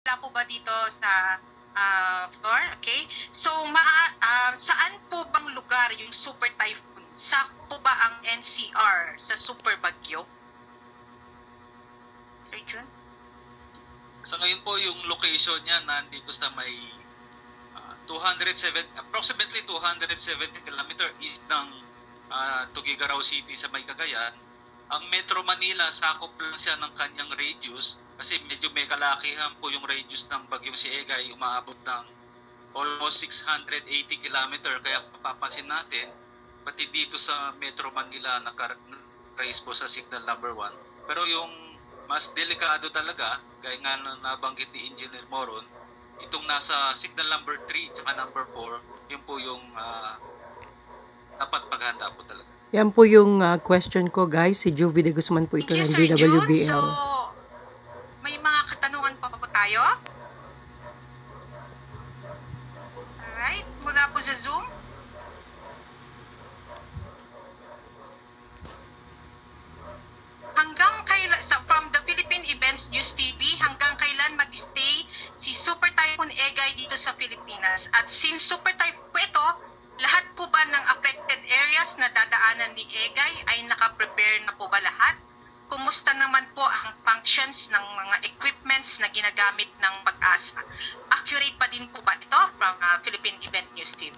Wala po ba dito sa floor? Okay. So, saan po bang lugar yung super typhoon? Saan po ba ang NCR sa super bagyo? Sir Jun? Sa ngayon po, yung location niya nandito sa may approximately 270 km east ng Tuguegarao City sa may Cagayan. Ang Metro Manila, sakop lang siya ng kanyang radius kasi medyo may kalakihan po yung radius ng bagyong si Egay, umaabot ng almost 680 km. Kaya papapansin natin, pati dito sa Metro Manila naka-raise po sa signal number 1. Pero yung mas delikado talaga, gaya nga nabanggit ni Engineer Moron, itong nasa signal number 3 at number 4, yun po yung dapat paghanda po talaga. Yan po yung question ko, guys. Si Juvie de Guzman po ito ng DWBL. So, may mga katanungan pa po tayo? Alright, mula po sa Zoom. Hanggang kailan, from the Philippine Events News TV, hanggang kailan mag-stay si Super Typhoon Egay dito sa Pilipinas? At since Super Typhoon po ito, lahat po ba ng affected areas na dadaanan ni Egay ay naka-prepare na po ba lahat? Kumusta naman po ang functions ng mga equipments na ginagamit ng Pag-asa? Accurate pa din po ba ito from Philippine Event News TV?